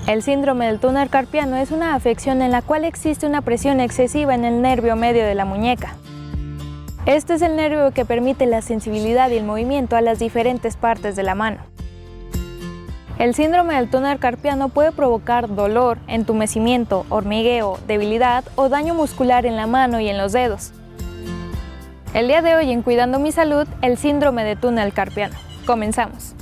El síndrome del túnel carpiano es una afección en la cual existe una presión excesiva en el nervio medio de la muñeca. Este es el nervio que permite la sensibilidad y el movimiento a las diferentes partes de la mano. El síndrome del túnel carpiano puede provocar dolor, entumecimiento, hormigueo, debilidad o daño muscular en la mano y en los dedos. El día de hoy en Cuidando mi Salud, el síndrome de túnel carpiano. Comenzamos.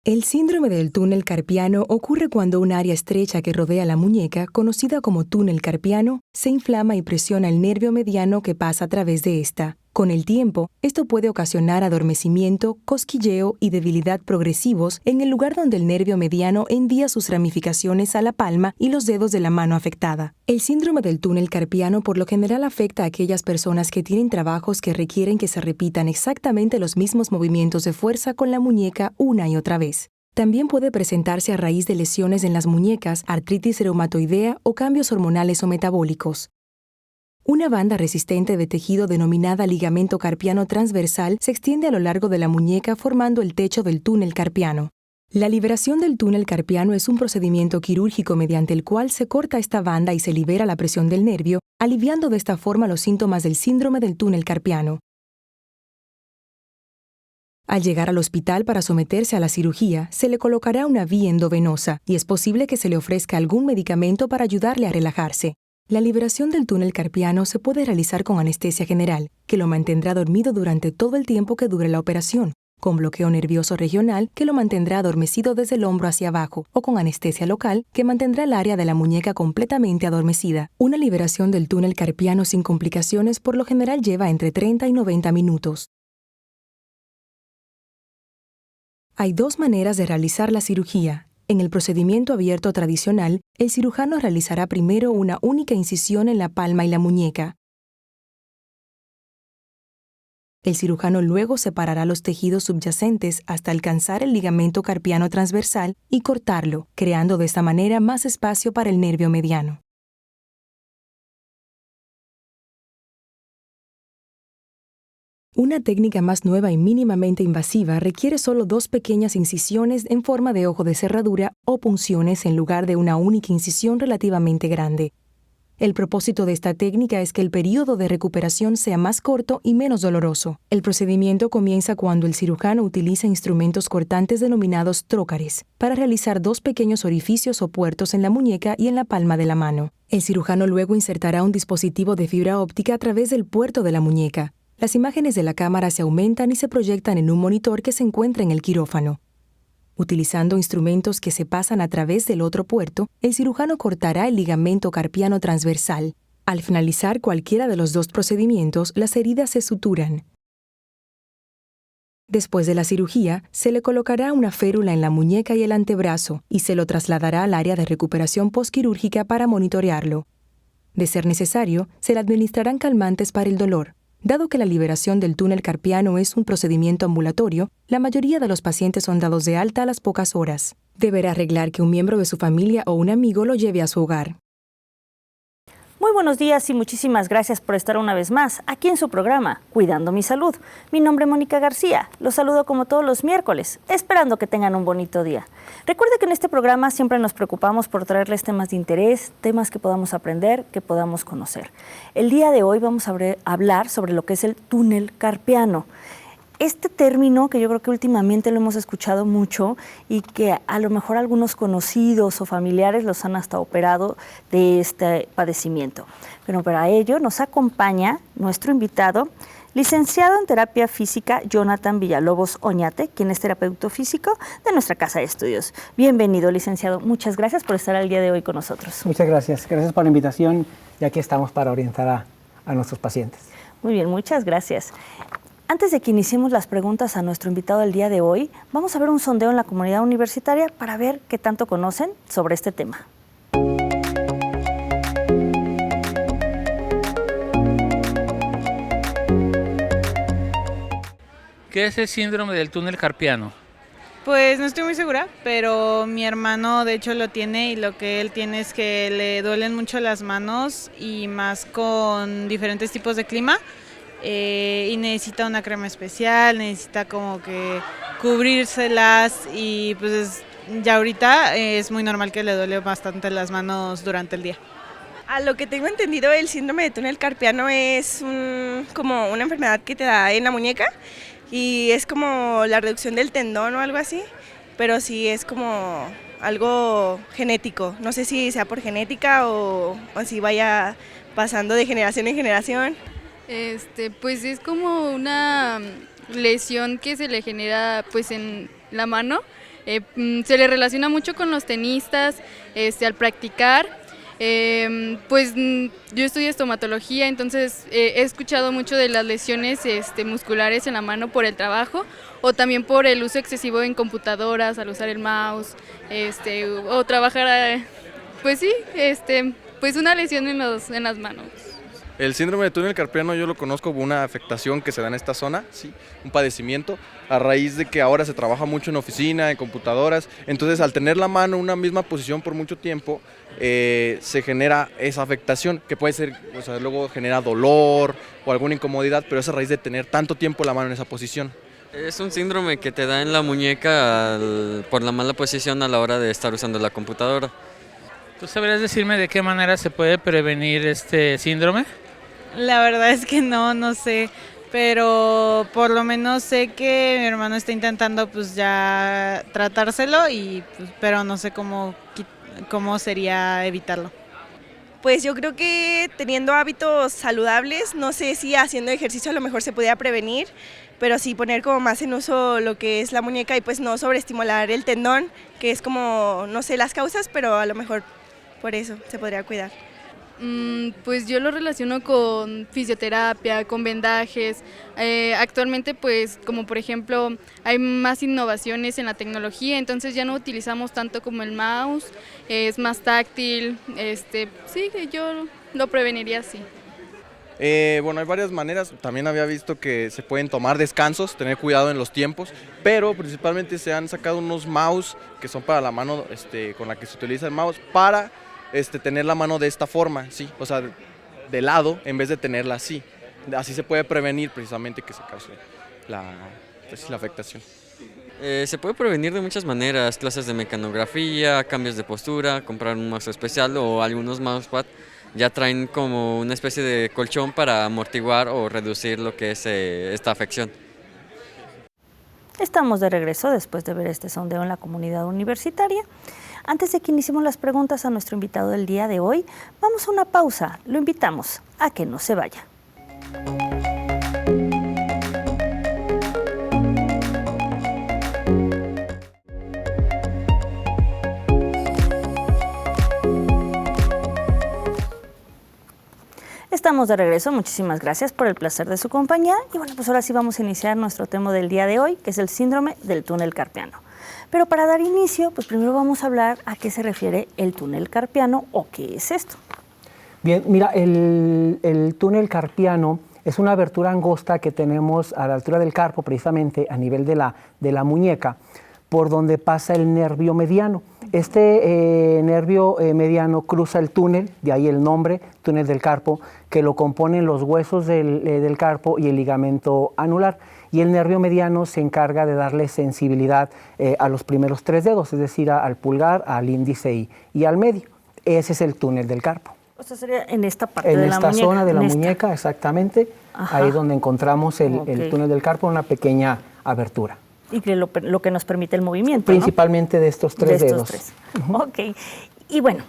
El síndrome del túnel carpiano ocurre cuando un área estrecha que rodea la muñeca, conocida como túnel carpiano, se inflama y presiona el nervio mediano que pasa a través de esta. Con el tiempo, esto puede ocasionar adormecimiento, cosquilleo y debilidad progresivos en el lugar donde el nervio mediano envía sus ramificaciones a la palma y los dedos de la mano afectada. El síndrome del túnel carpiano por lo general afecta a aquellas personas que tienen trabajos que requieren que se repitan exactamente los mismos movimientos de fuerza con la muñeca una y otra vez. También puede presentarse a raíz de lesiones en las muñecas, artritis reumatoidea o cambios hormonales o metabólicos. Una banda resistente de tejido denominada ligamento carpiano transversal se extiende a lo largo de la muñeca formando el techo del túnel carpiano. La liberación del túnel carpiano es un procedimiento quirúrgico mediante el cual se corta esta banda y se libera la presión del nervio, aliviando de esta forma los síntomas del síndrome del túnel carpiano. Al llegar al hospital para someterse a la cirugía, se le colocará una vía endovenosa y es posible que se le ofrezca algún medicamento para ayudarle a relajarse. La liberación del túnel carpiano se puede realizar con anestesia general, que lo mantendrá dormido durante todo el tiempo que dure la operación, con bloqueo nervioso regional, que lo mantendrá adormecido desde el hombro hacia abajo, o con anestesia local, que mantendrá el área de la muñeca completamente adormecida. Una liberación del túnel carpiano sin complicaciones por lo general lleva entre 30 y 90 minutos. Hay dos maneras de realizar la cirugía. En el procedimiento abierto tradicional, el cirujano realizará primero una única incisión en la palma y la muñeca. El cirujano luego separará los tejidos subyacentes hasta alcanzar el ligamento carpiano transversal y cortarlo, creando de esta manera más espacio para el nervio mediano. Una técnica más nueva y mínimamente invasiva requiere solo dos pequeñas incisiones en forma de ojo de cerradura o punciones en lugar de una única incisión relativamente grande. El propósito de esta técnica es que el período de recuperación sea más corto y menos doloroso. El procedimiento comienza cuando el cirujano utiliza instrumentos cortantes denominados trócares para realizar dos pequeños orificios o puertos en la muñeca y en la palma de la mano. El cirujano luego insertará un dispositivo de fibra óptica a través del puerto de la muñeca. Las imágenes de la cámara se aumentan y se proyectan en un monitor que se encuentra en el quirófano. Utilizando instrumentos que se pasan a través del otro puerto, el cirujano cortará el ligamento carpiano transversal. Al finalizar cualquiera de los dos procedimientos, las heridas se suturan. Después de la cirugía, se le colocará una férula en la muñeca y el antebrazo y se lo trasladará al área de recuperación postquirúrgica para monitorearlo. De ser necesario, se le administrarán calmantes para el dolor. Dado que la liberación del túnel carpiano es un procedimiento ambulatorio, la mayoría de los pacientes son dados de alta a las pocas horas. Deberá arreglar que un miembro de su familia o un amigo lo lleve a su hogar. Muy buenos días y muchísimas gracias por estar una vez más aquí en su programa Cuidando mi Salud. Mi nombre es Mónica García, los saludo como todos los miércoles, esperando que tengan un bonito día. Recuerde que en este programa siempre nos preocupamos por traerles temas de interés, temas que podamos aprender, que podamos conocer. El día de hoy vamos a hablar sobre lo que es el túnel carpiano. Este término que yo creo que últimamente lo hemos escuchado mucho y que a lo mejor algunos conocidos o familiares los han hasta operado de este padecimiento. Pero para ello nos acompaña nuestro invitado, Licenciado en terapia física, Jonathan Villalobos Oñate, quien es terapeuta físico de nuestra casa de estudios. Bienvenido, licenciado. Muchas gracias por estar el día de hoy con nosotros. Muchas gracias. Gracias por la invitación y aquí estamos para orientar a nuestros pacientes. Muy bien, muchas gracias. Antes de que iniciemos las preguntas a nuestro invitado del día de hoy, vamos a ver un sondeo en la comunidad universitaria para ver qué tanto conocen sobre este tema. ¿Qué es el síndrome del túnel carpiano? Pues no estoy muy segura, pero mi hermano de hecho lo tiene y lo que él tiene es que le duelen mucho las manos y más con diferentes tipos de clima. Y necesita una crema especial, necesita como que cubrírselas y pues ya ahorita es muy normal que le duele bastante las manos durante el día. A lo que tengo entendido, el síndrome de túnel carpiano es como una enfermedad que te da en la muñeca y es como la reducción del tendón o algo así, pero sí es como algo genético. No sé si sea por genética o si vaya pasando de generación en generación. Pues es como una lesión que se le genera pues en la mano. Se le relaciona mucho con los tenistas al practicar. Pues yo estudio estomatología, entonces he escuchado mucho de las lesiones musculares en la mano por el trabajo o también por el uso excesivo en computadoras, al usar el mouse, o trabajar, pues sí, pues una lesión en las manos. El síndrome de túnel carpiano yo lo conozco como una afectación que se da en esta zona, ¿sí? Un padecimiento a raíz de que ahora se trabaja mucho en oficina, en computadoras, entonces al tener la mano en una misma posición por mucho tiempo, se genera esa afectación que puede ser, o sea, luego genera dolor o alguna incomodidad, pero es a raíz de tener tanto tiempo la mano en esa posición. Es un síndrome que te da en la muñeca por la mala posición a la hora de estar usando la computadora. ¿Tú sabrías decirme de qué manera se puede prevenir este síndrome? La verdad es que no sé, pero por lo menos sé que mi hermano está intentando pues ya tratárselo y pues, pero no sé cómo sería evitarlo. Pues yo creo que teniendo hábitos saludables, no sé si haciendo ejercicio a lo mejor se podría prevenir, pero sí poner como más en uso lo que es la muñeca y pues no sobreestimular el tendón, que es como, no sé las causas, pero a lo mejor por eso se podría cuidar. Pues yo lo relaciono con fisioterapia, con vendajes. Actualmente pues como por ejemplo hay más innovaciones en la tecnología, entonces ya no utilizamos tanto como el mouse, es más táctil, sí, yo lo preveniría así. Bueno, hay varias maneras, también había visto que se pueden tomar descansos, tener cuidado en los tiempos, pero principalmente se han sacado unos mouse que son para la mano con la que se utiliza el mouse para tener la mano de esta forma, ¿sí? O sea, de lado en vez de tenerla así. Así se puede prevenir precisamente que se cause la afectación. Se puede prevenir de muchas maneras, clases de mecanografía, cambios de postura, comprar un mouse especial o algunos mousepad ya traen como una especie de colchón para amortiguar o reducir lo que es esta afección. Estamos de regreso después de ver este sondeo en la comunidad universitaria. Antes de que iniciemos las preguntas a nuestro invitado del día de hoy, vamos a una pausa. Lo invitamos a que no se vaya. Estamos de regreso, muchísimas gracias por el placer de su compañía. Y bueno, pues ahora sí vamos a iniciar nuestro tema del día de hoy, que es el síndrome del túnel carpiano. Pero para dar inicio, pues primero vamos a hablar a qué se refiere el túnel carpiano o qué es esto. Bien, mira, el túnel carpiano es una abertura angosta que tenemos a la altura del carpo, precisamente a nivel de la muñeca, por donde pasa el nervio mediano. Este nervio mediano cruza el túnel, de ahí el nombre, túnel del carpo, que lo componen los huesos del carpo y el ligamento anular. Y el nervio mediano se encarga de darle sensibilidad a los primeros 3 dedos, es decir, al pulgar, al índice y al medio. Ese es el túnel del carpo. O sea, sería en esta parte de la muñeca. En esta zona de la muñeca, exactamente. Ajá. Ahí donde encontramos el túnel del carpo, una pequeña abertura. Y que lo que nos permite el movimiento, principalmente, ¿no? De estos 3 dedos. Ok. Y bueno,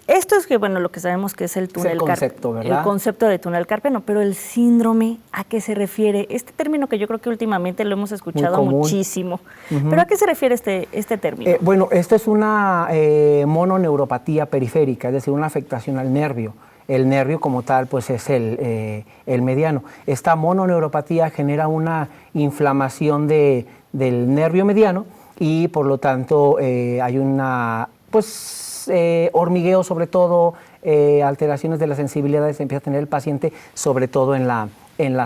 Esto es que, bueno, lo que sabemos que es el túnel carpiano. concepto, ¿verdad? El concepto de túnel carpiano, pero el síndrome, ¿a qué se refiere? Este término que yo creo que últimamente lo hemos escuchado muchísimo. ¿Pero a qué se refiere este término? Bueno, esto es una mononeuropatía periférica, es decir, una afectación al nervio. El nervio como tal pues es el mediano. Esta mononeuropatía genera una inflamación del nervio mediano y por lo tanto hay una hormigueo, sobre todo alteraciones de las sensibilidades empieza a tener el paciente, sobre todo en la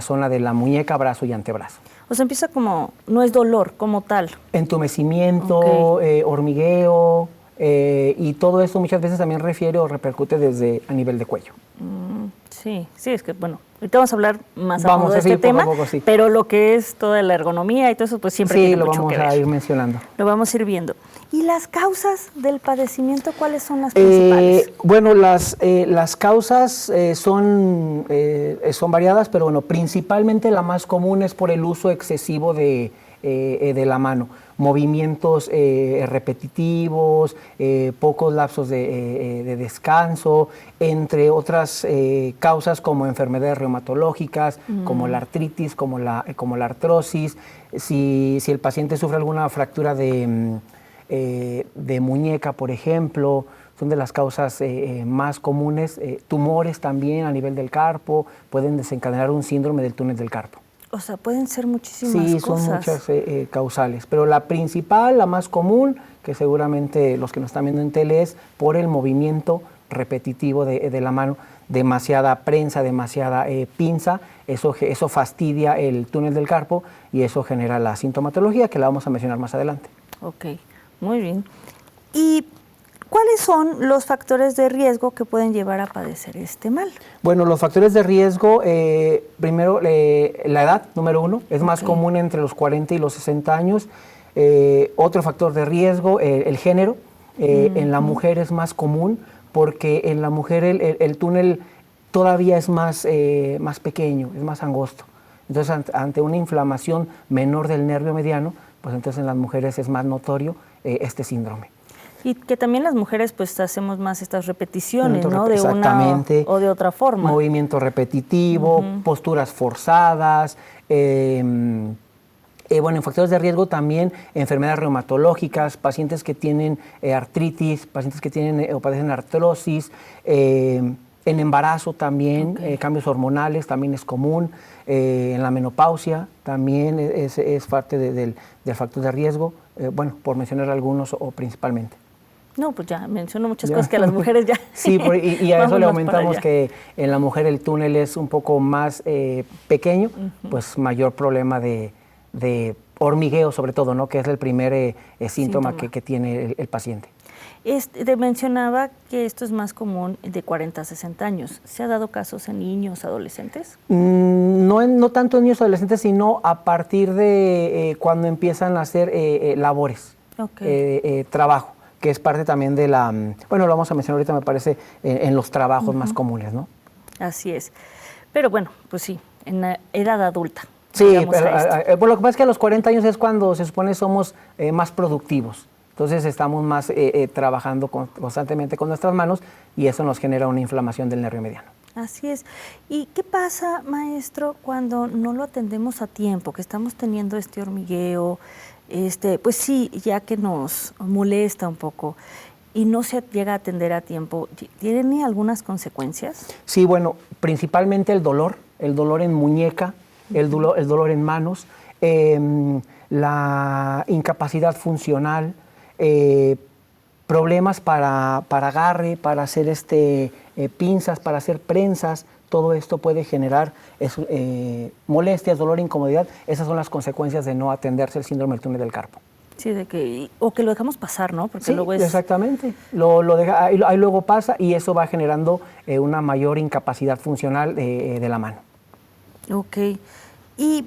zona de la muñeca, brazo y antebrazo. O sea, empieza como, no es dolor como tal. Entumecimiento, hormigueo, y todo eso muchas veces también refiere o repercute desde a nivel de cuello. Sí, es que bueno, ahorita vamos a hablar más a fondo de este tema, pero lo que es toda la ergonomía y todo eso, pues siempre tiene mucho que ver. Sí, lo vamos a ir mencionando. Lo vamos a ir viendo. ¿Y las causas del padecimiento, cuáles son las principales? Bueno, las causas son variadas, pero bueno, principalmente la más común es por el uso excesivo de la mano. Movimientos repetitivos, pocos lapsos de descanso, entre otras causas como enfermedades reumatológicas, como la artritis, como la artrosis. Si el paciente sufre alguna fractura de muñeca, por ejemplo, son de las causas más comunes. Tumores también a nivel del carpo pueden desencadenar un síndrome del túnel del carpo. O sea, pueden ser muchísimas cosas. Sí, son muchas causales, pero la principal, la más común, que seguramente los que nos están viendo en tele, es por el movimiento repetitivo de la mano, demasiada prensa, demasiada pinza, eso fastidia el túnel del carpo y eso genera la sintomatología que la vamos a mencionar más adelante. Ok, muy bien. ¿Y cuáles son los factores de riesgo que pueden llevar a padecer este mal? Bueno, los factores de riesgo, primero la edad, número 1, es más común entre los 40 y los 60 años. Otro factor de riesgo, el género, en la mujer es más común porque en la mujer el túnel todavía es más pequeño, es más angosto. Entonces, ante una inflamación menor del nervio mediano, pues entonces en las mujeres es más notorio este síndrome. Y que también las mujeres pues hacemos más estas repeticiones, ¿no? De una o de otra forma. Movimiento repetitivo, posturas forzadas, bueno, en factores de riesgo también enfermedades reumatológicas, pacientes que tienen artritis, pacientes que tienen o padecen artrosis, en embarazo también, cambios hormonales también es común, en la menopausia también es parte del factor de riesgo, bueno, por mencionar algunos o principalmente. No, pues ya menciono muchas cosas que a las mujeres ya... Sí, y a eso le aumentamos que en la mujer el túnel es un poco más pequeño, pues mayor problema de hormigueo sobre todo, ¿no? Que es el primer síntoma que tiene el paciente. Mencionaba que esto es más común de 40 a 60 años. ¿Se ha dado casos en niños, adolescentes? No tanto en niños, adolescentes, sino a partir de cuando empiezan a hacer labores, trabajo, que es parte también de la... Bueno, lo vamos a mencionar ahorita, me parece, en los trabajos más comunes, ¿no? Así es. Pero bueno, pues sí, en la edad adulta. Sí, pero lo que pasa es que a los 40 años es cuando se supone somos más productivos. Entonces estamos más trabajando constantemente con nuestras manos y eso nos genera una inflamación del nervio mediano. Así es. ¿Y qué pasa, maestro, cuando no lo atendemos a tiempo, que estamos teniendo este hormigueo, pues sí, ya que nos molesta un poco y no se llega a atender a tiempo, ¿tiene algunas consecuencias? Sí, bueno, principalmente el dolor en muñeca, el dolor en manos, la incapacidad funcional, problemas para agarre, para hacer pinzas, para hacer prensas. Todo esto puede generar molestias, dolor, incomodidad. Esas son las consecuencias de no atenderse el síndrome del túnel del carpo. Sí, o que lo dejamos pasar, ¿no? Porque sí, luego exactamente. Ahí luego pasa y eso va generando una mayor incapacidad funcional de la mano. Ok. ¿Y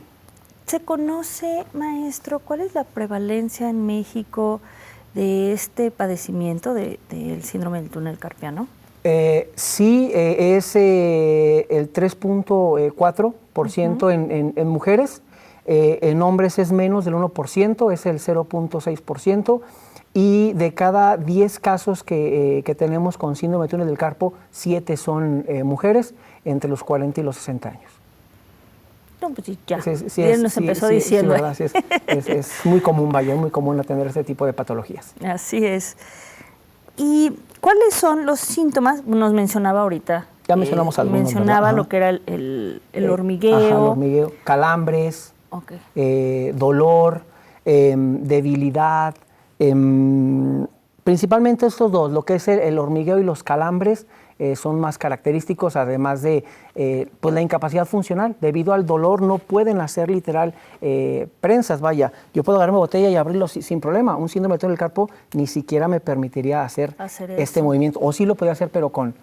se conoce, maestro, cuál es la prevalencia en México de este padecimiento del síndrome del túnel carpiano? Sí, es el 3.4% en mujeres, en hombres es menos del 1%, es el 0.6%, y de cada 10 casos que tenemos con síndrome de túnel del carpo, 7 son mujeres entre los 40 y los 60 años. No, pues sí, ya. Bien nos empezó diciendo. Sí, ¿verdad? Es muy común, vaya, es muy común atender este tipo de patologías. Así es. ¿Y cuáles son los síntomas? Nos mencionaba ahorita. Ya mencionamos algunos, mencionaba lo que era el hormigueo. Ajá, el hormigueo, calambres, dolor, debilidad. Principalmente estos dos, lo que es el hormigueo y los calambres, son más característicos, además de pues la incapacidad funcional. Debido al dolor no pueden hacer literal prensas, vaya. Yo puedo agarrarme botella y abrirlo sin problema. Un síndrome de túnel del carpo ni siquiera me permitiría hacer este movimiento. O sí lo podía hacer, pero con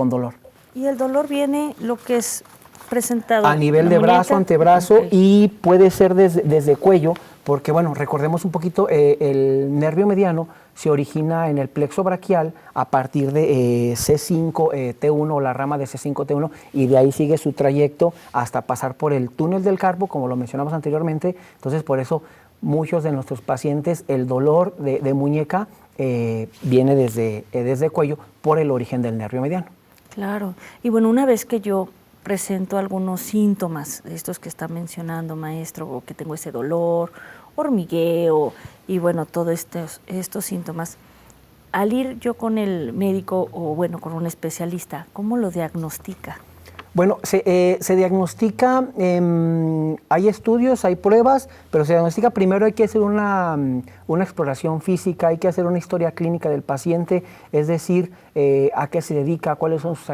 dolor. Y el dolor viene lo que es presentado a nivel de brazo, antebrazo, y puede ser desde cuello, porque bueno, recordemos un poquito, el nervio mediano se origina en el plexo braquial a partir de C5T1 o la rama de C5T1, y de ahí sigue su trayecto hasta pasar por el túnel del carpo, como lo mencionamos anteriormente. Entonces, por eso muchos de nuestros pacientes, el dolor de muñeca viene desde cuello por el origen del nervio mediano. Claro. Y bueno, una vez que yo presento algunos síntomas de estos que está mencionando, maestro, o que tengo ese dolor, hormigueo y bueno, todos estos síntomas, al ir yo con el médico o bueno, con un especialista, ¿cómo lo diagnostica? Bueno, se diagnostica, hay estudios, hay pruebas, pero se diagnostica primero. Hay que hacer una exploración física, hay que hacer una historia clínica del paciente, es decir, a qué se dedica, cuáles son sus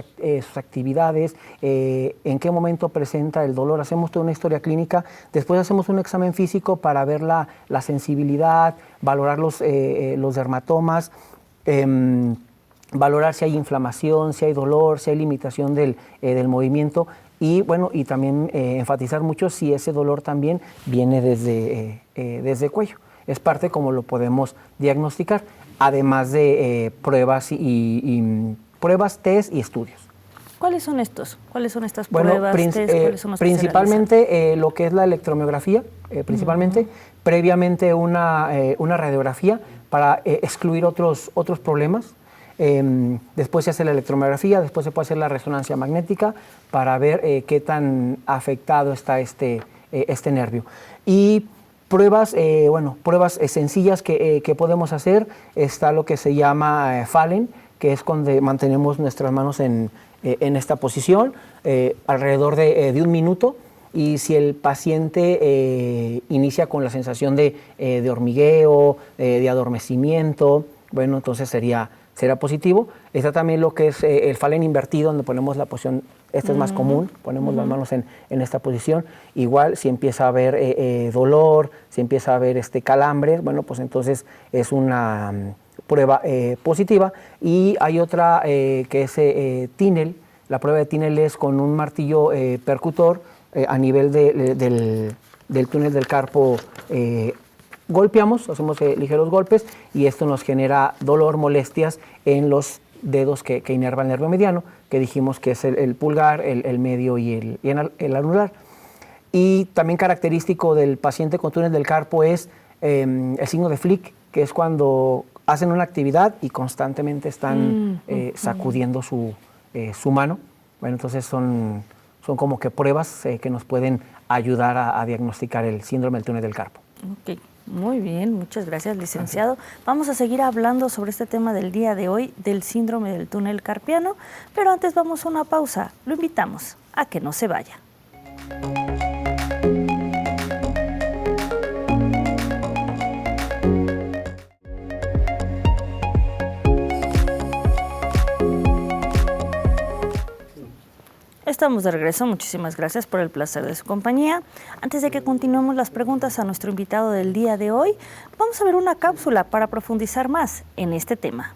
actividades, en qué momento presenta el dolor. Hacemos toda una historia clínica, después hacemos un examen físico para ver la sensibilidad, valorar los dermatomas, valorar si hay inflamación, si hay dolor, si hay limitación del movimiento, y bueno, y también enfatizar mucho si ese dolor también viene desde cuello. Es parte como lo podemos diagnosticar, además de pruebas pruebas, test y estudios. ¿Cuáles son estos? ¿Cuáles son estas bueno, pruebas, test? ¿Cuáles son los principalmente lo que es la electromiografía, principalmente, previamente una radiografía para excluir otros problemas. Después se hace la electromiografía, después se puede hacer la resonancia magnética para ver qué tan afectado está este nervio. Y pruebas, pruebas sencillas que podemos hacer, está lo que se llama Fallen, que es cuando mantenemos nuestras manos en esta posición alrededor de 1 minuto, y si el paciente inicia con la sensación de hormigueo, de adormecimiento, bueno, entonces será positivo. Está también lo que es el Fallen invertido, donde ponemos la posición, esto es más común, ponemos las manos en esta posición. Igual, si empieza a haber dolor, si empieza a haber calambres, bueno, pues entonces es una prueba positiva. Y hay otra que es Tinel. La prueba de Tinel es con un martillo percutor a nivel del túnel del carpo. Golpeamos, hacemos ligeros golpes, y esto nos genera dolor, molestias en los dedos que inerva el nervio mediano, que dijimos que es el pulgar, el medio y el anular. Y también característico del paciente con túnel del carpo es el signo de Flick, que es cuando hacen una actividad y constantemente están sacudiendo su mano. Bueno, entonces son como que pruebas que nos pueden ayudar a diagnosticar el síndrome del túnel del carpo. Okay. Muy bien, muchas gracias, licenciado. Vamos a seguir hablando sobre este tema del día de hoy, del síndrome del túnel carpiano, pero antes vamos a una pausa. Lo invitamos a que no se vaya. Estamos de regreso, muchísimas gracias por el placer de su compañía. Antes de que continuemos las preguntas a nuestro invitado del día de hoy, vamos a ver una cápsula para profundizar más en este tema.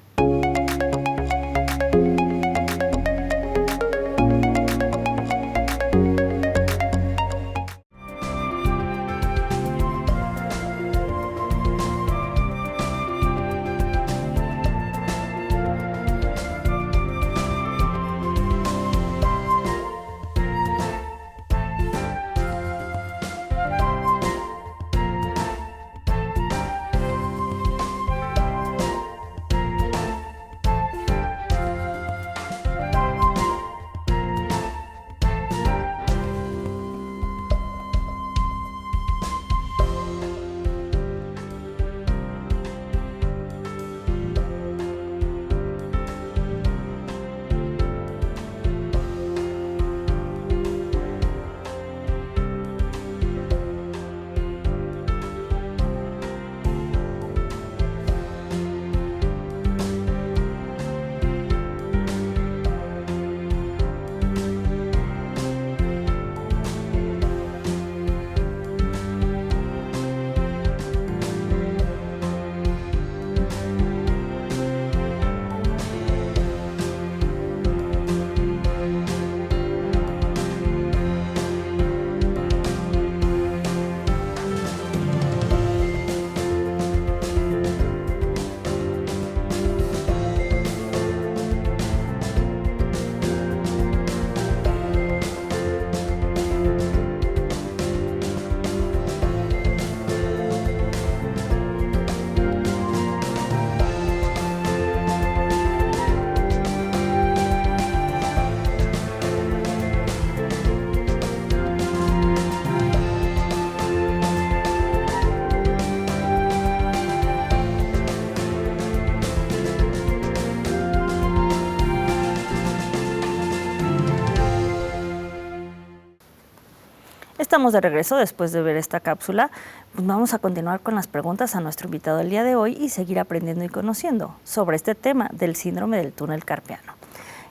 estamos de regreso después de ver esta cápsula. Pues vamos a continuar con las preguntas a nuestro invitado del día de hoy y seguir aprendiendo y conociendo sobre este tema del síndrome del túnel carpiano.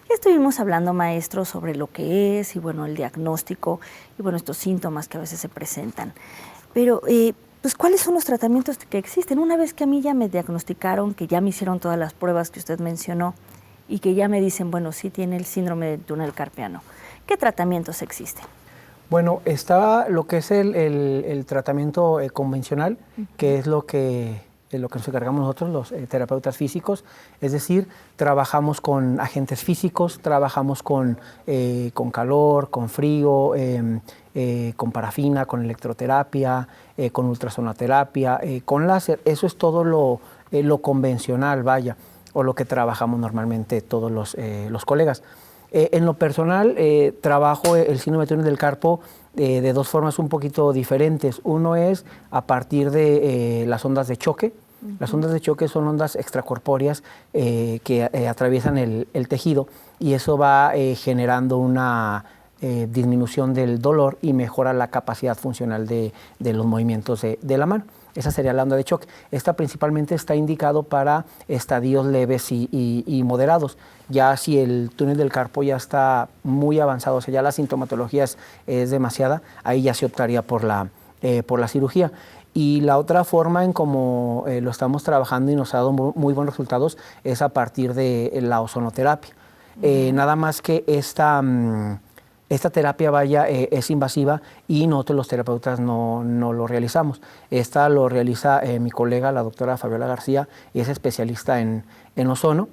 Ya estuvimos hablando, maestro, sobre lo que es y bueno, el diagnóstico y bueno, estos síntomas que a veces se presentan. Pero, pues, ¿cuáles son los tratamientos que existen? Una vez que a mí ya me diagnosticaron, que ya me hicieron todas las pruebas que usted mencionó y que ya me dicen, bueno, sí tiene el síndrome del túnel carpiano, ¿qué tratamientos existen? Bueno, está lo que es el tratamiento convencional, que es lo que nos encargamos nosotros, los terapeutas físicos, es decir, trabajamos con agentes físicos, trabajamos con calor, con frío, con parafina, con electroterapia, con ultrasonoterapia, con láser. Eso es todo lo convencional, vaya, o lo que trabajamos normalmente todos los colegas. En lo personal, trabajo el síndrome de túnel del carpo de dos formas un poquito diferentes. Uno es a partir de las ondas de choque. Las ondas de choque son ondas extracorpóreas que atraviesan el tejido y eso va generando una disminución del dolor y mejora la capacidad funcional de los movimientos de la mano. Esa sería la onda de choque. Esta principalmente está indicado para estadios leves y moderados. Ya si el túnel del carpo ya está muy avanzado, o sea, ya la sintomatología es demasiada, ahí ya se optaría por la cirugía. Y la otra forma en cómo lo estamos trabajando y nos ha dado muy buenos resultados es a partir de la ozonoterapia. Nada más que esta terapia, vaya, es invasiva y nosotros los terapeutas no lo realizamos. Esta lo realiza mi colega, la doctora Fabiola García, y es especialista en ozono.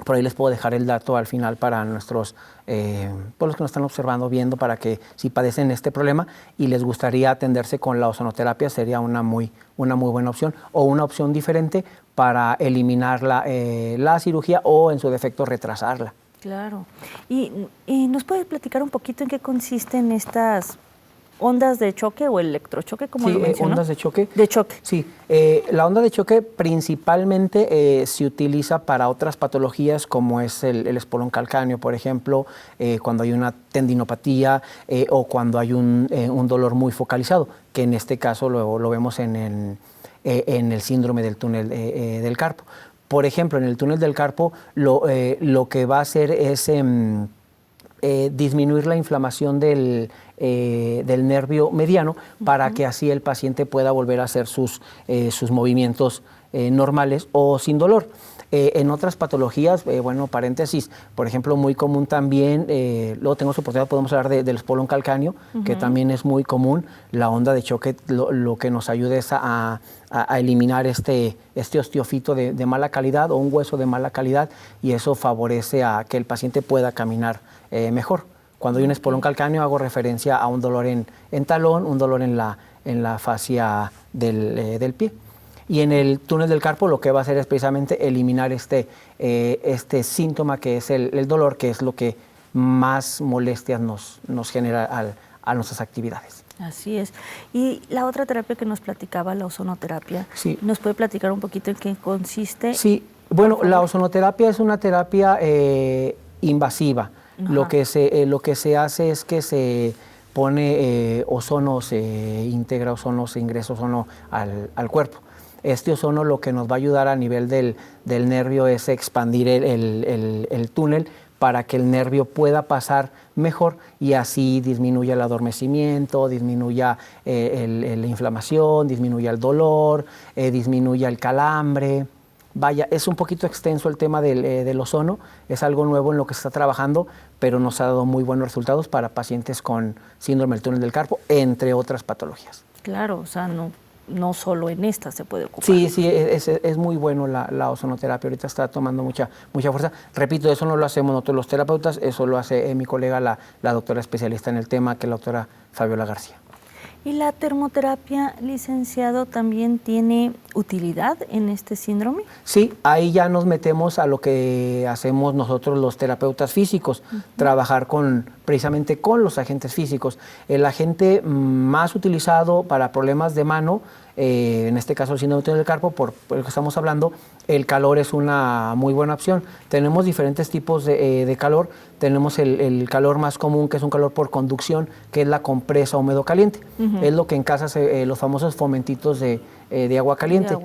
Por ahí les puedo dejar el dato al final para nuestros, por los que nos están observando, viendo, para que si padecen este problema y les gustaría atenderse con la ozonoterapia, sería una muy buena opción, o una opción diferente para eliminar la cirugía o en su defecto retrasarla. Claro. ¿Y nos puede platicar un poquito en qué consisten estas ondas de choque o electrochoque, como lo mencionó? Sí, ondas de choque. De choque. Sí, la onda de choque principalmente se utiliza para otras patologías como es el espolón calcáneo, por ejemplo, cuando hay una tendinopatía o cuando hay un dolor muy focalizado, que en este caso lo vemos en el síndrome del túnel del carpo. Por ejemplo, en el túnel del carpo lo que va a hacer es disminuir la inflamación del nervio mediano para que así el paciente pueda volver a hacer sus movimientos normales o sin dolor. En otras patologías, bueno, paréntesis, por ejemplo, muy común también, luego tengo su oportunidad, podemos hablar del espolón calcáneo, que también es muy común. La onda de choque lo que nos ayuda es a eliminar este osteofito de mala calidad o un hueso de mala calidad, y eso favorece a que el paciente pueda caminar mejor. Cuando hay un espolón calcáneo hago referencia a un dolor en talón, un dolor en la fascia del pie. Y en el túnel del carpo lo que va a hacer es precisamente eliminar este síntoma que es el dolor, que es lo que más molestias nos genera a nuestras actividades. Así es. Y la otra terapia que nos platicaba, la ozonoterapia, sí. ¿Nos puede platicar un poquito en qué consiste? Sí, bueno, la ozonoterapia es una terapia invasiva. Lo que se hace es que se pone ozono, se integra ozono, se ingresa ozono al cuerpo. Este ozono lo que nos va a ayudar a nivel del nervio es expandir el túnel para que el nervio pueda pasar mejor y así disminuya el adormecimiento, disminuya la inflamación, disminuya el dolor, disminuya el calambre. Vaya, es un poquito extenso el tema del ozono, es algo nuevo en lo que se está trabajando, pero nos ha dado muy buenos resultados para pacientes con síndrome del túnel del carpo, entre otras patologías. Claro, o sea, no solo en esta se puede ocupar. Sí, es muy bueno la ozonoterapia, ahorita está tomando mucha fuerza. Repito, eso no lo hacemos nosotros los terapeutas, eso lo hace mi colega, la doctora especialista en el tema, que es la doctora Fabiola García. ¿Y la termoterapia, licenciado, también tiene utilidad en este síndrome? Sí, ahí ya nos metemos a lo que hacemos nosotros los terapeutas físicos, trabajar precisamente con los agentes físicos. El agente más utilizado para problemas de mano, en este caso el síndrome del túnel del carpo, por el que estamos hablando, el calor es una muy buena opción. Tenemos diferentes tipos de calor. Tenemos el calor más común, que es un calor por conducción, que es la compresa húmedo caliente. Es lo que en casa los famosos fomentitos de agua caliente.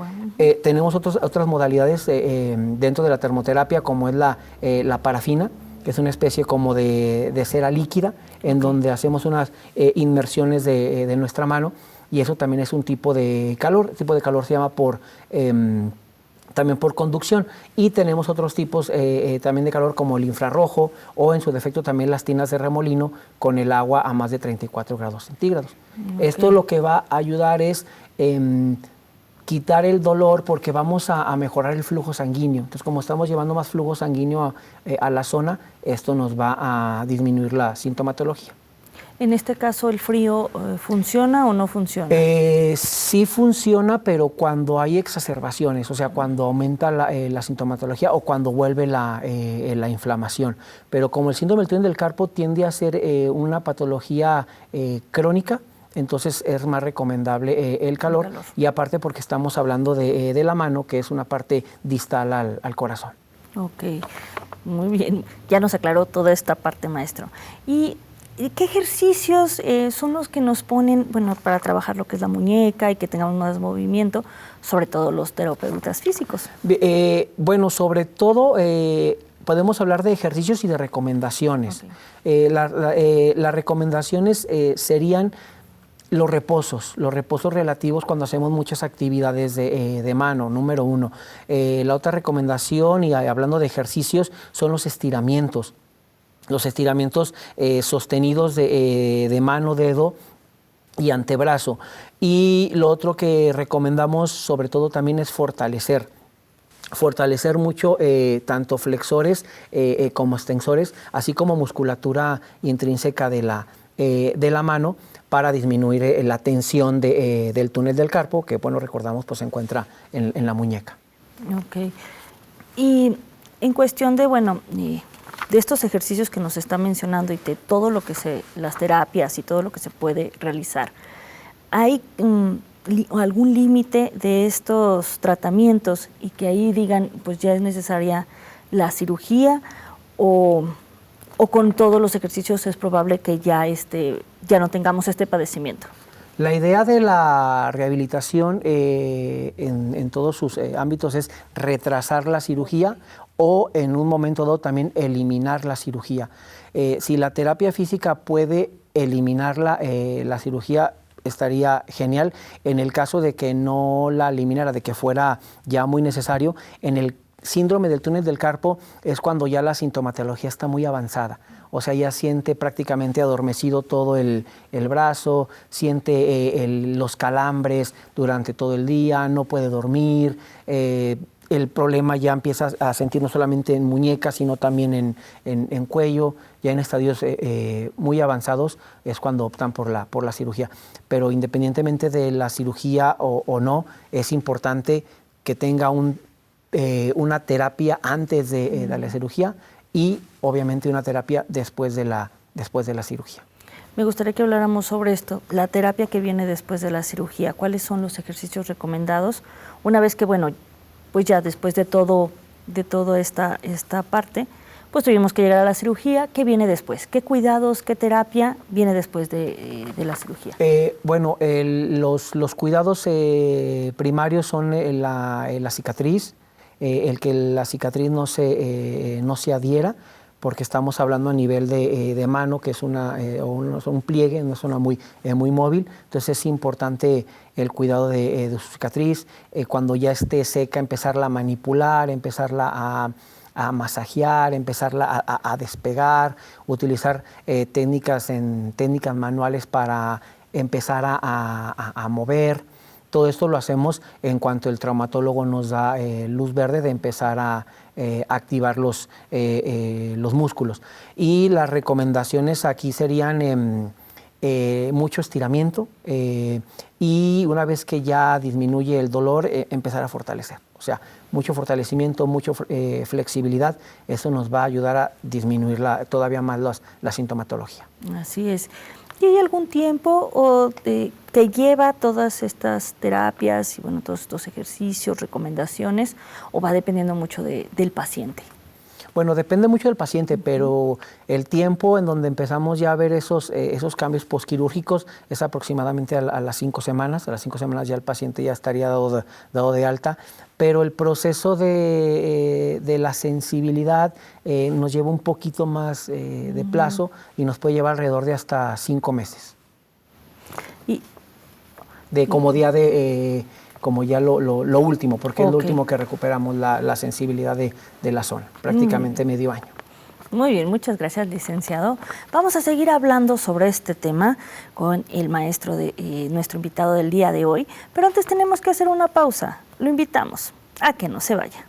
Tenemos otras modalidades dentro de la termoterapia, como es la parafina, que es una especie como de cera líquida, en donde hacemos unas inmersiones de nuestra mano, y eso también es un tipo de calor. El tipo de calor se llama también por conducción. Y tenemos otros tipos también de calor, como el infrarrojo, o en su defecto también las tinas de remolino con el agua a más de 34 grados centígrados. Esto lo que va a ayudar es quitar el dolor, porque vamos a mejorar el flujo sanguíneo. Entonces, como estamos llevando más flujo sanguíneo a la zona, esto nos va a disminuir la sintomatología. En este caso, ¿el frío funciona o no funciona? Sí funciona, pero cuando hay exacerbaciones, o sea, cuando aumenta la sintomatología o cuando vuelve la inflamación. Pero como el síndrome del túnel del carpo tiende a ser una patología crónica, entonces es más recomendable el calor, y aparte porque estamos hablando de la mano, que es una parte distal al corazón. Ok, muy bien. Ya nos aclaró toda esta parte, maestro. ¿Y qué ejercicios son los que nos ponen, bueno, para trabajar lo que es la muñeca y que tengamos más movimiento, sobre todo los terapeutas físicos? Bueno, sobre todo podemos hablar de ejercicios y de recomendaciones. Las recomendaciones serían los reposos relativos cuando hacemos muchas actividades de mano, número uno. La otra recomendación, y hablando de ejercicios, son los estiramientos. Los estiramientos sostenidos de mano, dedo y antebrazo. Y lo otro que recomendamos sobre todo también es fortalecer mucho tanto flexores como extensores, así como musculatura intrínseca de la mano, para disminuir la tensión del túnel del carpo, que, bueno, recordamos, pues se encuentra en la muñeca. Ok. Y en cuestión de, bueno, de estos ejercicios que nos está mencionando y de todo lo que las terapias y todo lo que se puede realizar, ¿hay algún límite de estos tratamientos y que ahí digan, pues ya es necesaria la cirugía, o con todos los ejercicios es probable que ya no tengamos este padecimiento? La idea de la rehabilitación en todos sus ámbitos es retrasar la cirugía, o en un momento dado también eliminar la cirugía. Si la terapia física puede eliminar la cirugía, estaría genial. En el caso de que no la eliminara, de que fuera ya muy necesario, en el síndrome del túnel del carpo es cuando ya la sintomatología está muy avanzada. O sea, ya siente prácticamente adormecido todo el brazo, siente los calambres durante todo el día, no puede dormir. El problema ya empieza a sentir no solamente en muñecas, sino también en cuello. Ya en estadios muy avanzados es cuando optan por la cirugía. Pero independientemente de la cirugía o no, es importante que tenga una terapia antes de la cirugía, y obviamente una terapia después de la cirugía. Me gustaría que habláramos sobre esto, la terapia que viene después de la cirugía. ¿Cuáles son los ejercicios recomendados una vez que, bueno, pues ya después de toda esta parte, pues tuvimos que llegar a la cirugía? ¿Qué viene después? ¿Qué cuidados, qué terapia viene después de la cirugía? Bueno, los cuidados primarios son la cicatriz, el que la cicatriz no se adhiera, porque estamos hablando a nivel de mano, que es un pliegue, una zona muy móvil. Entonces es importante el cuidado de su cicatriz. Cuando ya esté seca, empezarla a manipular, empezarla a masajear, empezarla a despegar, utilizar técnicas manuales para empezar a mover. Todo esto lo hacemos en cuanto el traumatólogo nos da luz verde de empezar a activar los músculos. Y las recomendaciones aquí serían mucho estiramiento y una vez que ya disminuye el dolor, empezar a fortalecer. O sea, mucho fortalecimiento, mucha flexibilidad, eso nos va a ayudar a disminuir todavía más la sintomatología. Así es. ¿Y hay algún tiempo que lleva todas estas terapias y bueno, todos estos ejercicios, recomendaciones, o va dependiendo mucho del paciente? Bueno, depende mucho del paciente, pero el tiempo en donde empezamos ya a ver esos cambios posquirúrgicos es aproximadamente a las 5 semanas. A las 5 semanas ya el paciente ya estaría dado de alta, pero el proceso de la sensibilidad nos lleva un poquito más de plazo y nos puede llevar alrededor de hasta 5 meses. Como ya lo último, porque es lo último que recuperamos la sensibilidad de la zona, prácticamente medio año. Muy bien, muchas gracias, licenciado. Vamos a seguir hablando sobre este tema con el maestro, nuestro invitado del día de hoy, pero antes tenemos que hacer una pausa. Lo invitamos a que no se vaya.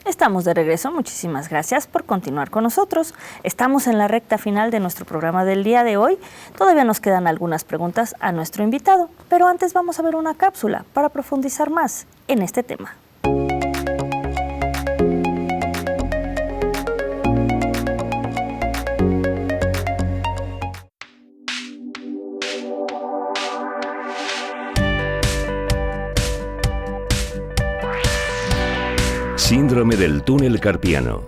Estamos de regreso, muchísimas gracias por continuar con nosotros. Estamos en la recta final de nuestro programa del día de hoy. Todavía nos quedan algunas preguntas a nuestro invitado, pero antes vamos a ver una cápsula para profundizar más en este tema. Síndrome del túnel carpiano.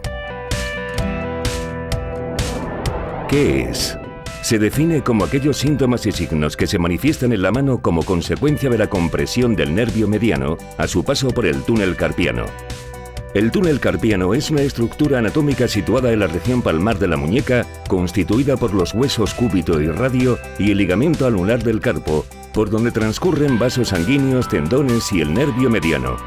¿Qué es? Se define como aquellos síntomas y signos que se manifiestan en la mano como consecuencia de la compresión del nervio mediano a su paso por el túnel carpiano. El túnel carpiano es una estructura anatómica situada en la región palmar de la muñeca, constituida por los huesos cúbito y radio y el ligamento anular del carpo, por donde transcurren vasos sanguíneos, tendones y el nervio mediano.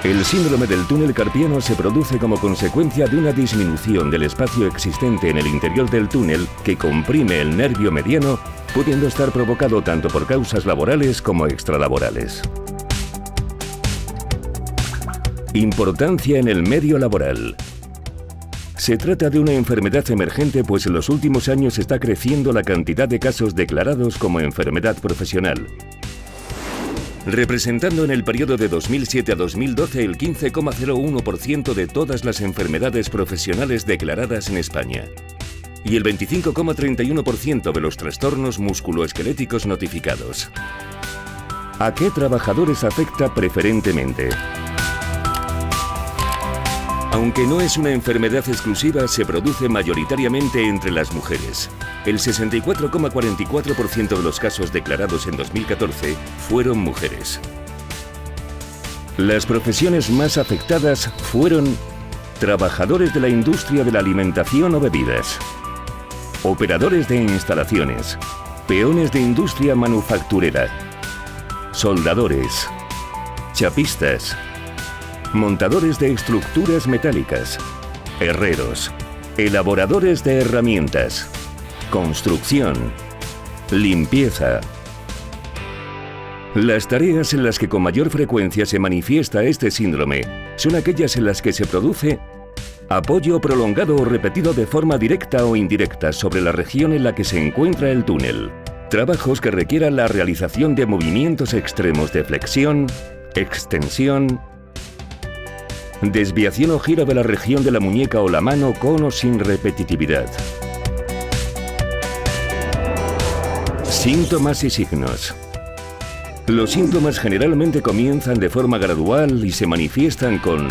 El síndrome del túnel carpiano se produce como consecuencia de una disminución del espacio existente en el interior del túnel que comprime el nervio mediano, pudiendo estar provocado tanto por causas laborales como extralaborales. Importancia en el medio laboral. Se trata de una enfermedad emergente, pues en los últimos años está creciendo la cantidad de casos declarados como enfermedad profesional, representando en el periodo de 2007 a 2012 el 15,01% de todas las enfermedades profesionales declaradas en España y el 25,31% de los trastornos musculoesqueléticos notificados. ¿A qué trabajadores afecta preferentemente? Aunque no es una enfermedad exclusiva, se produce mayoritariamente entre las mujeres. El 64,44% de los casos declarados en 2014 fueron mujeres. Las profesiones más afectadas fueron trabajadores de la industria de la alimentación o bebidas, operadores de instalaciones, peones de industria manufacturera, soldadores, chapistas, montadores de estructuras metálicas, herreros, elaboradores de herramientas, construcción, limpieza. Las tareas en las que con mayor frecuencia se manifiesta este síndrome son aquellas en las que se produce apoyo prolongado o repetido de forma directa o indirecta sobre la región en la que se encuentra el túnel. Trabajos que requieran la realización de movimientos extremos de flexión, extensión, desviación o giro de la región de la muñeca o la mano con o sin repetitividad. Síntomas y signos. Los síntomas generalmente comienzan de forma gradual y se manifiestan con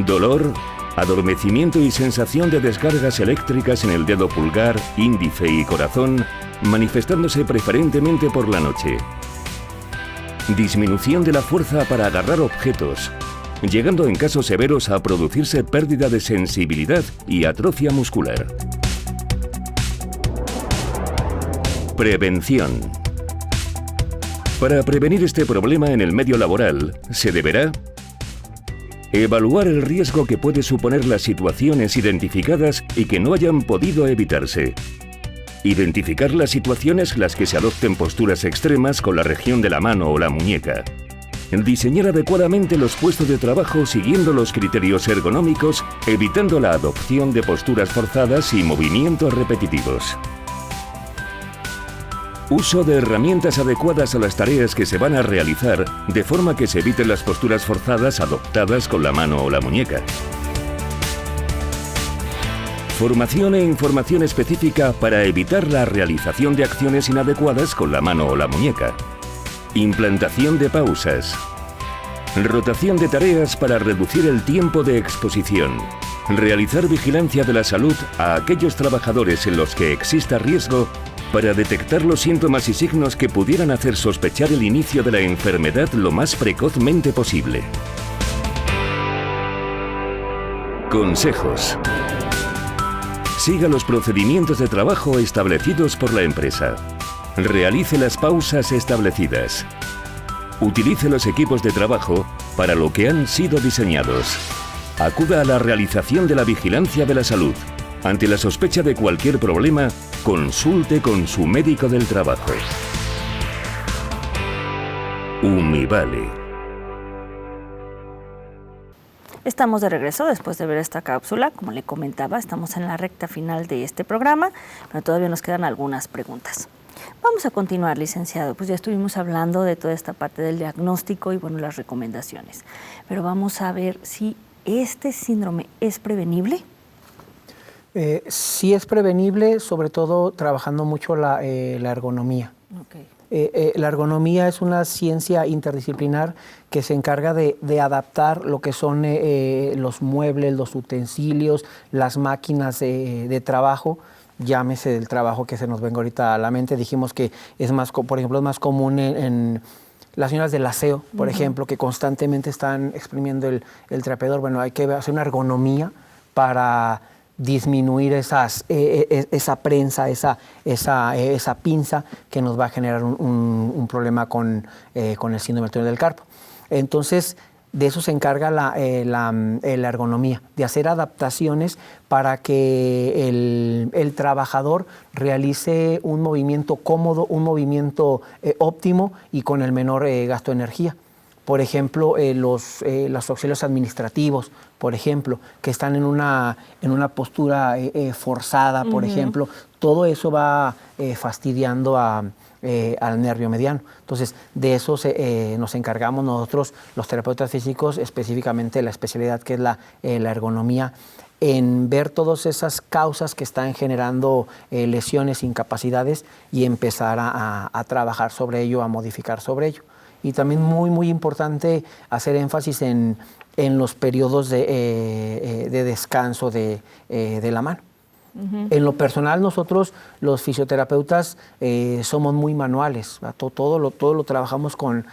dolor, adormecimiento y sensación de descargas eléctricas en el dedo pulgar, índice y corazón, manifestándose preferentemente por la noche. Disminución de la fuerza para agarrar objetos, llegando en casos severos a producirse pérdida de sensibilidad y atrofia muscular. Prevención. Para prevenir este problema en el medio laboral, se deberá evaluar el riesgo que puede suponer las situaciones identificadas y que no hayan podido evitarse. Identificar las situaciones en las que se adopten posturas extremas con la región de la mano o la muñeca. Diseñar adecuadamente los puestos de trabajo siguiendo los criterios ergonómicos, evitando la adopción de posturas forzadas y movimientos repetitivos. Uso de herramientas adecuadas a las tareas que se van a realizar, de forma que se eviten las posturas forzadas adoptadas con la mano o la muñeca. Formación e información específica para evitar la realización de acciones inadecuadas con la mano o la muñeca. Implantación de pausas. Rotación de tareas para reducir el tiempo de exposición. Realizar vigilancia de la salud a aquellos trabajadores en los que exista riesgo para detectar los síntomas y signos que pudieran hacer sospechar el inicio de la enfermedad lo más precozmente posible. Consejos. Siga los procedimientos de trabajo establecidos por la empresa. Realice las pausas establecidas. Utilice los equipos de trabajo para lo que han sido diseñados. Acuda a la realización de la vigilancia de la salud. Ante la sospecha de cualquier problema, consulte con su médico del trabajo. Umivale. Estamos de regreso después de ver esta cápsula. Como le comentaba, estamos en la recta final de este programa, pero todavía nos quedan algunas preguntas. Vamos a continuar, licenciado. Pues ya estuvimos hablando de toda esta parte del diagnóstico y, bueno, las recomendaciones. Pero vamos a ver si este síndrome es prevenible. Sí es prevenible, sobre todo trabajando mucho la ergonomía. Okay. La ergonomía es una ciencia interdisciplinar que se encarga de adaptar lo que son los muebles, los utensilios, las máquinas de trabajo. Llámese del trabajo que se nos venga ahorita a la mente. Dijimos que es más, por ejemplo, es más común en las señoras del aseo, por ejemplo, que constantemente están exprimiendo el trapeador. Bueno, hay que hacer una ergonomía para disminuir esa prensa, esa pinza que nos va a generar un problema con el síndrome del túnel del carpo. Entonces, de eso se encarga la ergonomía, de hacer adaptaciones para que el trabajador realice un movimiento cómodo, un movimiento óptimo y con el menor gasto de energía. Por ejemplo, los auxilios administrativos, por ejemplo, que están en una postura forzada, por ejemplo, todo eso va fastidiando al nervio mediano. Entonces, de eso nos encargamos nosotros, los terapeutas físicos, específicamente la especialidad que es la ergonomía, en ver todas esas causas que están generando lesiones, incapacidades y empezar a trabajar sobre ello, a modificar sobre ello. Y también muy importante hacer énfasis en los periodos de descanso de la mano. En lo personal, nosotros, los fisioterapeutas, somos muy manuales. Todo lo trabajamos con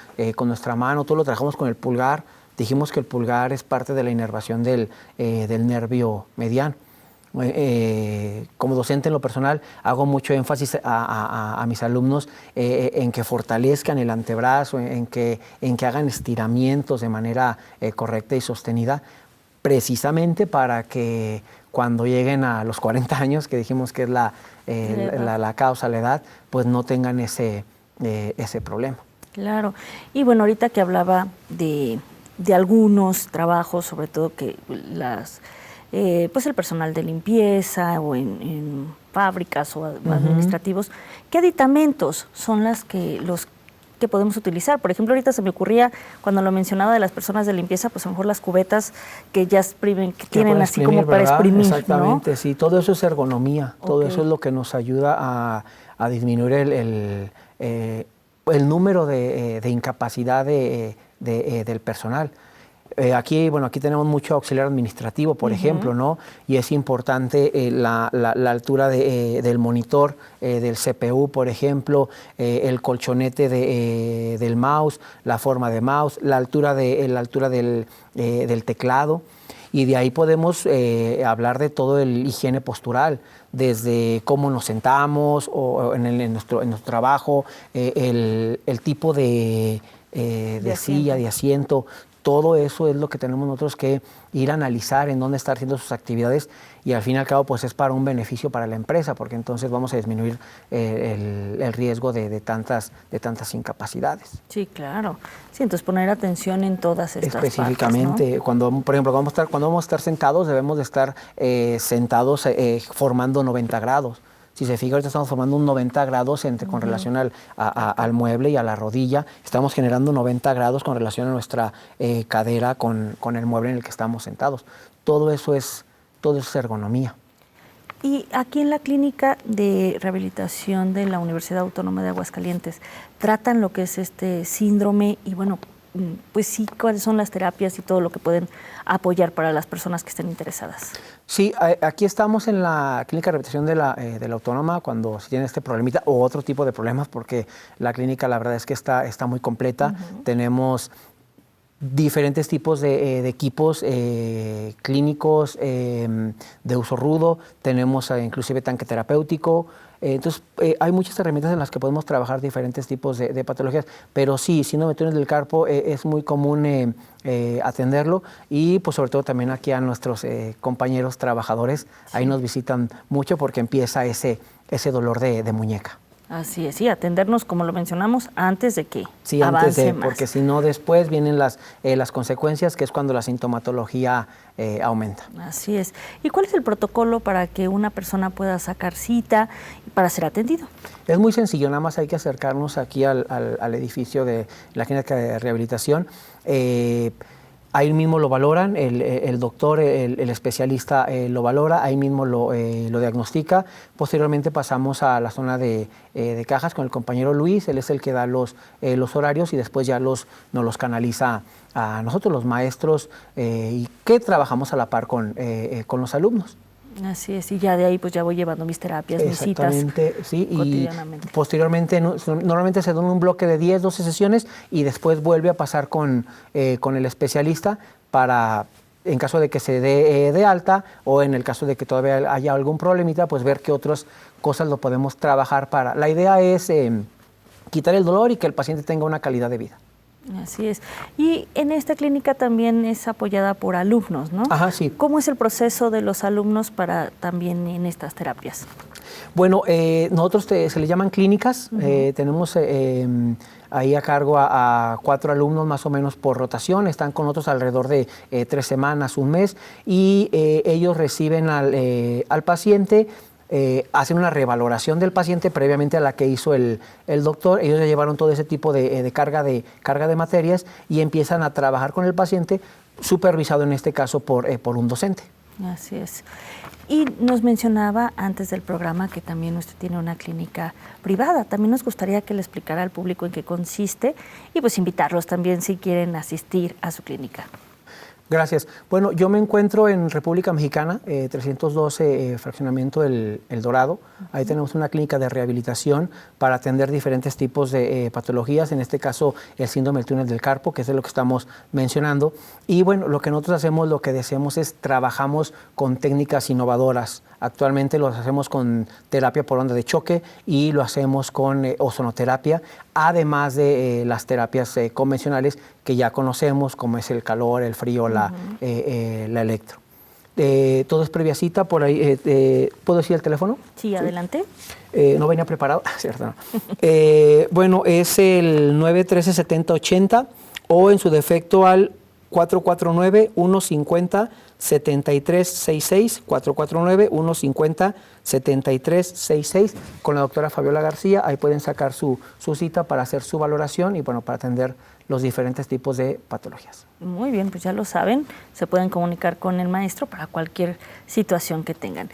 nuestra mano, todo lo trabajamos con el pulgar. Dijimos que el pulgar es parte de la inervación del nervio mediano. Como docente en lo personal, hago mucho énfasis a mis alumnos en que fortalezcan el antebrazo, en que hagan estiramientos de manera correcta y sostenida, precisamente para que cuando lleguen a los 40 años, que dijimos que es la causa, la edad, pues no tengan ese problema. Claro. Y bueno, ahorita que hablaba de algunos trabajos, sobre todo que pues el personal de limpieza o en fábricas o administrativos, ¿qué aditamentos son los que podemos utilizar? Por ejemplo, ahorita se me ocurría cuando lo mencionaba de las personas de limpieza, pues a lo mejor las cubetas que ya exprimen, que tienen así como para exprimir, exactamente, ¿no? Sí, todo eso es ergonomía, todo eso es lo que nos ayuda a disminuir el número de incapacidad del personal. Aquí tenemos mucho auxiliar administrativo, por ejemplo, ¿no? Y es importante la altura del monitor, del CPU, por ejemplo, el colchonete del mouse, la forma de mouse, la altura del teclado. Y de ahí podemos hablar de todo el higiene postural, desde cómo nos sentamos o en nuestro trabajo, el tipo de silla, de asiento. todo eso es lo que tenemos nosotros que ir a analizar en dónde están haciendo sus actividades y al fin y al cabo pues es para un beneficio para la empresa porque entonces vamos a disminuir el riesgo de tantas incapacidades. Sí, claro. Sí, entonces poner atención en todas estas específicamente, partes, ¿no? Por ejemplo, cuando vamos a estar sentados debemos de estar sentados formando 90 grados. Si se fija, ahorita estamos formando un 90 grados con relación al mueble y a la rodilla. Estamos generando 90 grados con relación a nuestra cadera con el mueble en el que estamos sentados. Todo eso es ergonomía. Y aquí en la clínica de rehabilitación de la Universidad Autónoma de Aguascalientes, ¿tratan lo que es este síndrome? Y bueno, pues sí, ¿cuáles son las terapias y todo lo que pueden apoyar para las personas que estén interesadas? Sí, aquí estamos en la clínica de rehabilitación de la Autónoma cuando se tiene este problemita o otro tipo de problemas, porque la clínica la verdad es que está muy completa. Tenemos diferentes tipos de equipos clínicos de uso rudo, tenemos inclusive tanque terapéutico. Entonces, hay muchas herramientas en las que podemos trabajar diferentes tipos de patologías, pero sí, síndrome de túnel del carpo es muy común atenderlo y pues sobre todo también aquí a nuestros compañeros trabajadores, ahí nos visitan mucho porque empieza ese dolor de muñeca. Así es, sí, atendernos, como lo mencionamos, antes de que sí, avance antes de, más. Porque si no después vienen las consecuencias, que es cuando la sintomatología aumenta. Así es. ¿Y cuál es el protocolo para que una persona pueda sacar cita para ser atendido? Es muy sencillo, nada más hay que acercarnos aquí al edificio de la clínica de rehabilitación. Ahí mismo lo valoran, el doctor, el especialista lo valora, ahí mismo lo diagnostica. Posteriormente pasamos a la zona de cajas con el compañero Luis, él es el que da los horarios y después ya nos los canaliza a nosotros, los maestros, y que trabajamos a la par con los alumnos. Así es, y ya de ahí pues ya voy llevando mis terapias, mis citas. Exactamente, sí, y posteriormente normalmente se da un bloque de 10, 12 sesiones y después vuelve a pasar con el especialista para, en caso de que se dé de alta o en el caso de que todavía haya algún problemita, pues ver qué otras cosas lo podemos trabajar para. La idea es quitar el dolor y que el paciente tenga una calidad de vida. Así es. Y en esta clínica también es apoyada por alumnos, ¿no? Ajá, sí. ¿Cómo es el proceso de los alumnos para también en estas terapias? Bueno, nosotros se le llaman clínicas. Tenemos ahí a cargo a 4 alumnos más o menos por rotación. Están con nosotros alrededor de 3 semanas, un mes. Y ellos reciben al paciente. Hacen una revaloración del paciente previamente a la que hizo el doctor. Ellos ya llevaron todo ese tipo de carga de materias y empiezan a trabajar con el paciente, supervisado en este caso por un docente. Así es. Y nos mencionaba antes del programa que también usted tiene una clínica privada. También nos gustaría que le explicara al público en qué consiste y pues invitarlos también si quieren asistir a su clínica. Gracias. Bueno, yo me encuentro en República Mexicana, 312 Fraccionamiento El Dorado. Ahí tenemos una clínica de rehabilitación para atender diferentes tipos de patologías, en este caso el síndrome del túnel del carpo, que es de lo que estamos mencionando. Y bueno, lo que nosotros hacemos, lo que deseamos es trabajamos con técnicas innovadoras. Actualmente lo hacemos con terapia por onda de choque y lo hacemos con ozonoterapia, además de las terapias convencionales que ya conocemos, como es el calor, el frío, la electro. Todo es previa cita, por ahí, ¿puedo decir el teléfono? Sí, adelante. No venía preparado, cierto, no. Bueno, es el 913-7080 o en su defecto al 449-150-7366, 449-150-7366, con la doctora Fabiola García. Ahí pueden sacar su cita para hacer su valoración y bueno, para atender los diferentes tipos de patologías. Muy bien, pues ya lo saben, se pueden comunicar con el maestro para cualquier situación que tengan.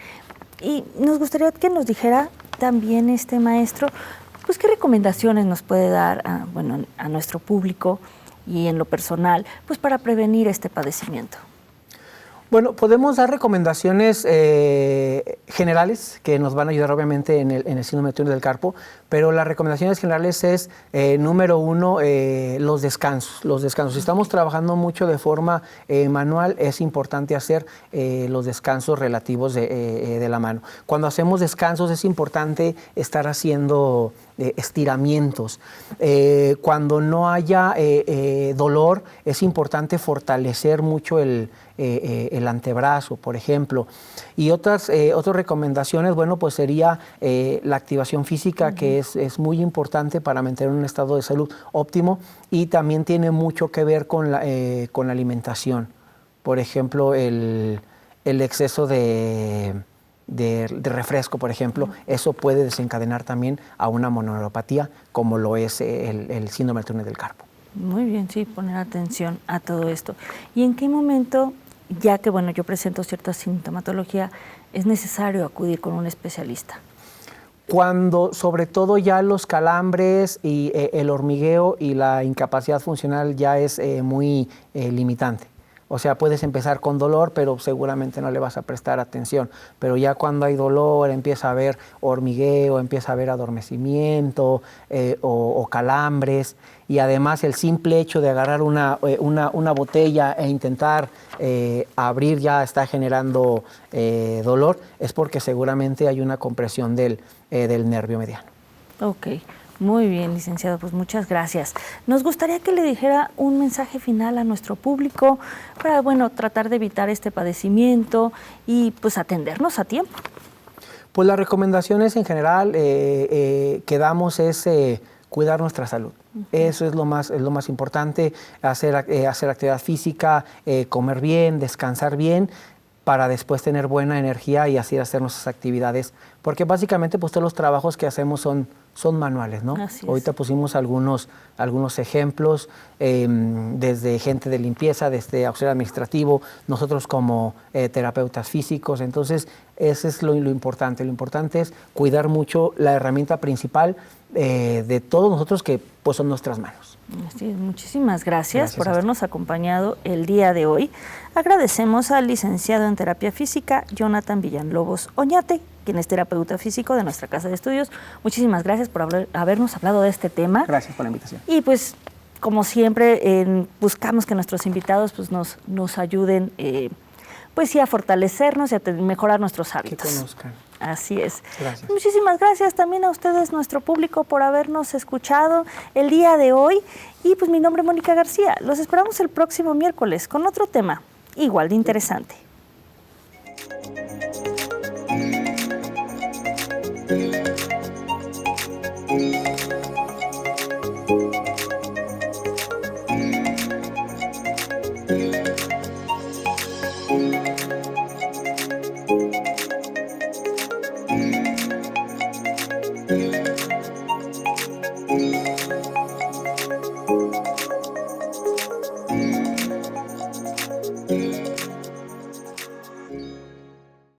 Y nos gustaría que nos dijera también este maestro, pues qué recomendaciones nos puede dar a nuestro público y en lo personal, pues para prevenir este padecimiento. Bueno, podemos dar recomendaciones generales que nos van a ayudar obviamente en el síndrome de túnel del carpo, pero las recomendaciones generales es, número 1, los descansos. Si estamos trabajando mucho de forma manual, es importante hacer los descansos relativos de la mano. Cuando hacemos descansos es importante estar haciendo estiramientos. Cuando no haya dolor, es importante fortalecer mucho el antebrazo, por ejemplo. Y otras recomendaciones, bueno, pues sería la activación física, que es muy importante para mantener un estado de salud óptimo, y también tiene mucho que ver con la alimentación. Por ejemplo, el exceso de refresco, por ejemplo, eso puede desencadenar también a una mononeuropatía, como lo es el síndrome del túnel del carpo. Muy bien, sí, poner atención a todo esto. ¿Y en qué momento, ya que bueno, yo presento cierta sintomatología, es necesario acudir con un especialista? Cuando sobre todo ya los calambres y el hormigueo y la incapacidad funcional ya es muy limitante. O sea, puedes empezar con dolor, pero seguramente no le vas a prestar atención. Pero ya cuando hay dolor, empieza a haber hormigueo, empieza a haber adormecimiento o calambres. Y además el simple hecho de agarrar una botella e intentar abrir ya está generando dolor, es porque seguramente hay una compresión del nervio mediano. Ok. Muy bien, licenciado, pues muchas gracias. Nos gustaría que le dijera un mensaje final a nuestro público para, bueno, tratar de evitar este padecimiento y pues atendernos a tiempo. Pues las recomendaciones en general que damos es cuidar nuestra salud. Eso es lo más importante, hacer actividad física, comer bien, descansar bien, para después tener buena energía y así hacer nuestras actividades. Porque básicamente pues todos los trabajos que hacemos son manuales, ¿no? Ahorita pusimos algunos ejemplos, desde gente de limpieza, desde auxiliar administrativo, nosotros como terapeutas físicos. Entonces, eso es lo importante. Lo importante es cuidar mucho la herramienta principal de todos nosotros, que pues son nuestras manos. Sí, muchísimas gracias por habernos acompañado el día de hoy. Agradecemos al licenciado en terapia física, Jonathan Villalobos Oñate, quien es terapeuta físico de nuestra casa de estudios. Muchísimas gracias por habernos hablado de este tema. Gracias por la invitación. Y pues, como siempre, buscamos que nuestros invitados pues, nos ayuden pues sí, a fortalecernos y a mejorar nuestros hábitos. Que conozcan. Así es. Gracias. Muchísimas gracias también a ustedes, nuestro público, por habernos escuchado el día de hoy. Y pues mi nombre es Mónica García. Los esperamos el próximo miércoles con otro tema igual de interesante.